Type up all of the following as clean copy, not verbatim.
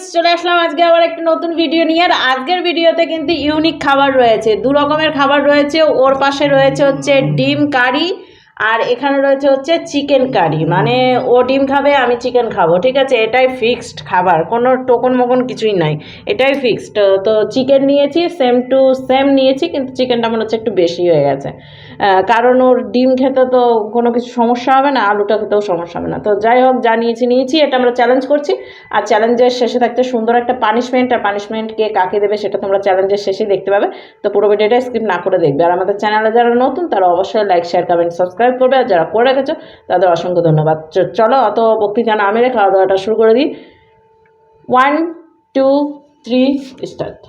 Friends, চলে আসলাম আজকে আবার একটা নতুন ভিডিও নিয়ে। আর আজকের ভিডিওতে কিন্তু ইউনিক খাবার রয়েছে, দু রকমের খাবার রয়েছে। ওর পাশে রয়েছে হচ্ছে ডিম কারি, আর এখানে রয়েছে হচ্ছে চিকেন কারি। মানে ও ডিম খাবে, আমি চিকেন খাবো, ঠিক আছে? এটাই ফিক্সড খাবার, কোনো টোকন মোকন কিছুই নাই, এটাই ফিক্সড। তো চিকেন নিয়েছি, সেম টু সেম নিয়েছি, কিন্তু চিকেনটা মনে হচ্ছে একটু বেশি হয়ে গেছে। কারণ ওর ডিম খেতে তো কোনো কিছু সমস্যা হবে না, আলুটা খেতেও সমস্যা হবে না। তো যাই হোক, যা নিয়েছি, এটা আমরা চ্যালেঞ্জ করছি। আর চ্যালেঞ্জের শেষে থাকতে সুন্দর একটা পানিশমেন্ট, আর পানিশমেন্ট কে কাকে দেবে সেটা তোমরা চ্যালেঞ্জের শেষেই দেখতে পাবে। তো পুরো ভিডিওটা স্কিপ না করে দেখবে। আর আমাদের চ্যানেলে যারা নতুন তারা অবশ্যই লাইক, শেয়ার, কমেন্ট, সাবস্ক্রাইব করবে। আর যারা করে রেখেছো তাদের অসংখ্য ধন্যবাদ। চলো অত বক্তৃতা না মেরে খাওয়া দাওয়াটা শুরু করে দিই। 1 2 3 স্টার্ট।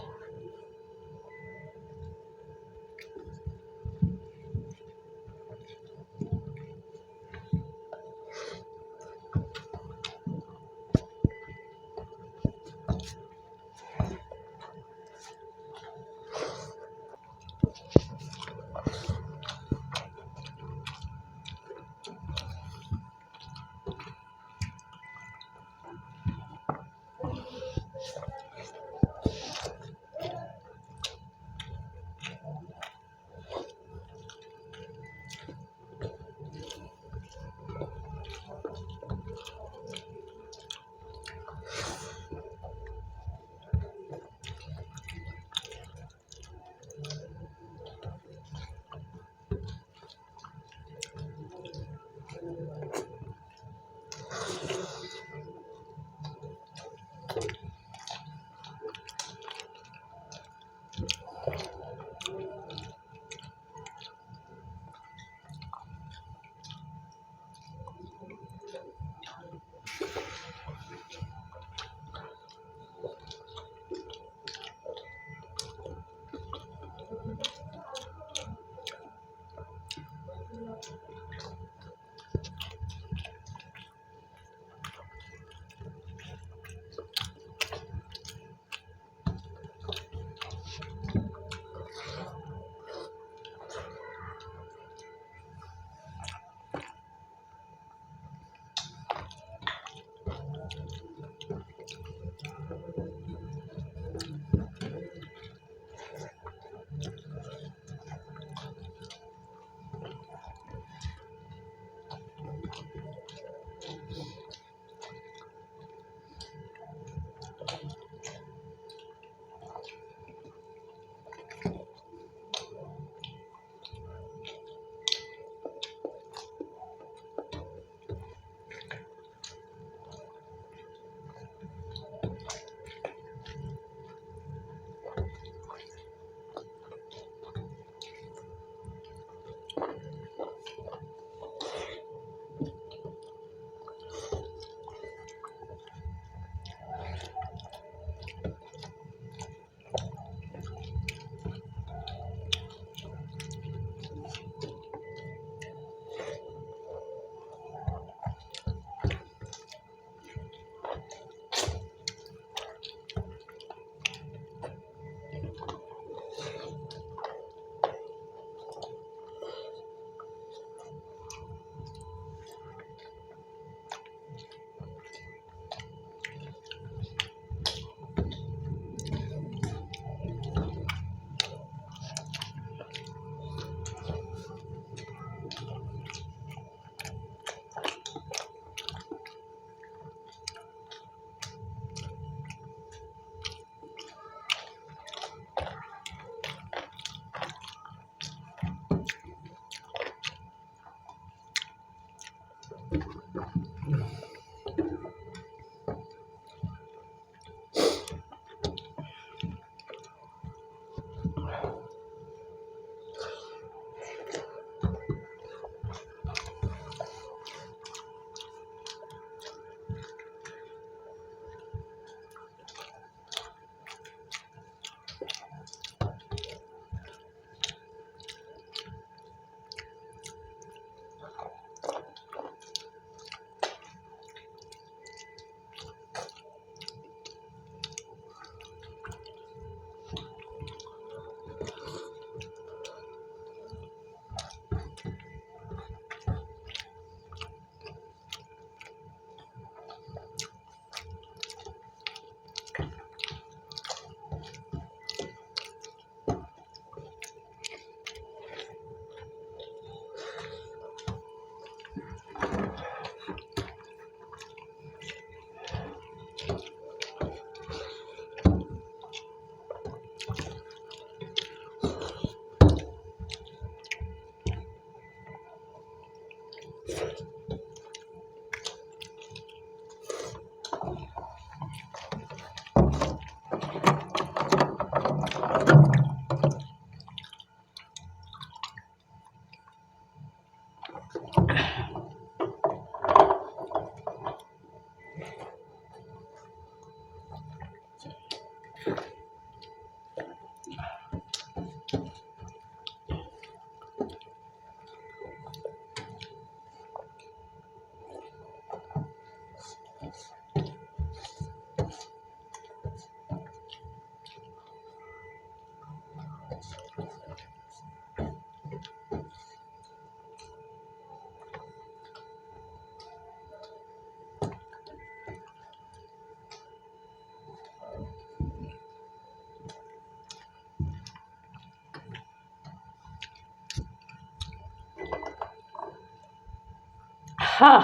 হা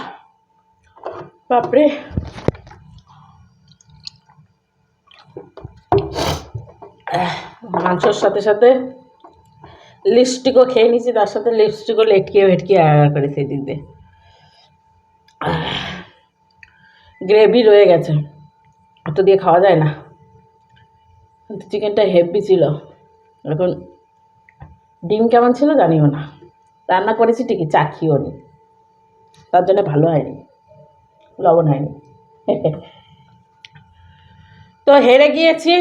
বাপরে, মাংসর সাথে সাথে লিপস্টিকও খেয়ে নিয়েছি, তার সাথে লিপস্টিকও লেটকিয়ে ভেটকিয়ে করে সেদিন দিয়ে গ্রেভি রয়ে গেছে, অত দিয়ে খাওয়া যায় না। কিন্তু চিকেনটা হেভি ছিল। এখন ডিম কেমন ছিল জানিও না, রান্না করেছি ঠিকই, চাখিও নি, তার জন্য ভালো হয়নি, লবণ হয়নি। তো হেরে গিয়েছি,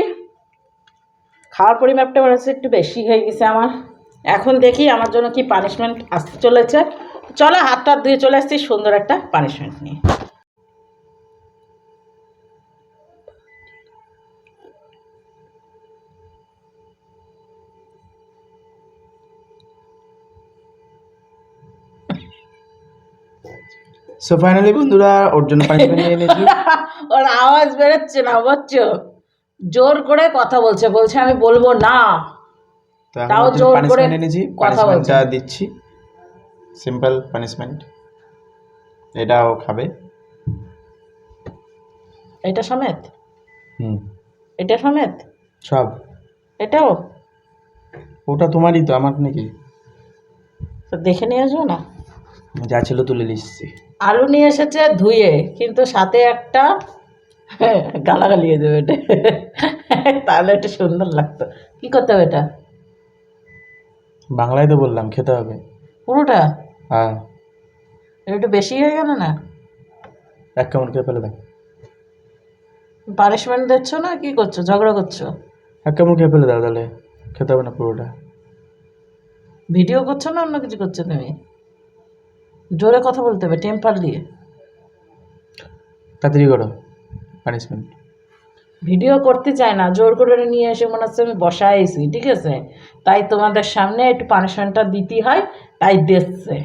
খাওয়ার পরিমাপটা মনে হচ্ছে একটু বেশি হয়ে গেছে আমার। এখন দেখি আমার জন্য কি পানিশমেন্ট আসতে চলেছে। চলো হাতটা ধুয়ে চলে আসছি সুন্দর একটা পানিশমেন্ট নিয়ে। সো ফাইনালি বন্ধুরা ওর জন্য পানিশমেন্ট নিয়ে নিয়েছি। ওর আওয়াজ বেরোচ্ছে না, বুঝছো, জোর করে কথা বলছে, বলছে আমি বলবো না, তো এখন তাও ওর জন্য জোর করে পানিশমেন্ট এনেছি, কথা বলছে। পানিশমেন্টটা দিচ্ছি, সিম্পল পানিশমেন্ট, এটাও খাবে। এটা সমেত, হুম, এটা সমেত, সব। এটাও ওটা তোমারই তো, আমার নাকি? তো দেখে নিয়ে আসবো না? যা ছিল তুলে নিচ্ছি। আলু নিয়ে এসেছে ধুয়ে, কিন্তু সাথে একটা গালাগালিয়ে দেবে এটা, তাহলে একটু সুন্দর লাগতো। কি করতে হবে এটা? বাংলায় তো বললাম খেতে হবে পুরোটা? হ্যাঁ। একটু বেশি হয়ে গেল না? এক কেমন খেয়ে ফেলে দেখ। পানিশমেন্ট দিচ্ছ না কি করছো, ঝগড়া করছো? এক কেমন খেয়ে ফেলে দাও, তাহলে খেতে হবে না পুরোটা। ভিডিও করছো না অন্য কিছু করছো তুমি? জোরে কথা বলতে হবে, টেম্পার দিয়ে। তাড়াতাড়ি করো পানিশমেন্ট। ভিডিও করতে চায় না, জোর করে নিয়ে এসে মনে হচ্ছে আমি বসাইছি, ঠিক আছে, তাই তোমাদের সামনে একটু পানিশমেন্টটা দিতে হয়, তাই দিচ্ছে।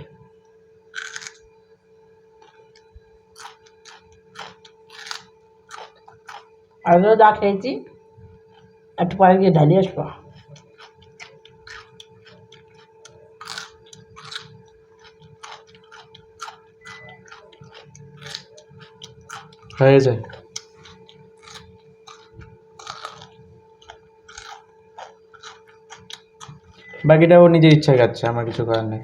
আগেও যা খেয়েছি একটু পরে গিয়ে ঢালিয়ে আসবো। হয়ে যায়। বাকিটা ও নিজের ইচ্ছায় খাচ্ছে, আমার কিছু করার নেই।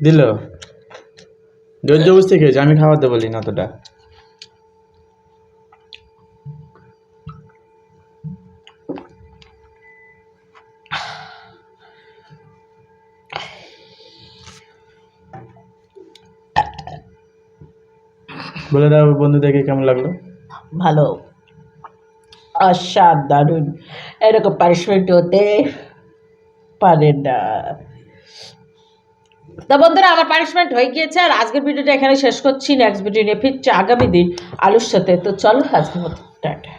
দিল জোর জবরদস্তি খেয়েছে, আমি খাওয়াতে বলি না অতটা। বলে দাও বন্ধুদেরকে কেমন লাগলো। ভালো, অসাধারণ, এরকম পানিশমেন্ট হতে পারে না। তো বন্ধুরা আমার পানিশমেন্ট হয়ে গিয়েছে, আর আজকের ভিডিওটা এখানে শেষ করছি। নেক্সট ভিডিও নিয়ে ফিরছে আগামী দিন আলুর সাথে। তো চলো আজকের মতো টাটা।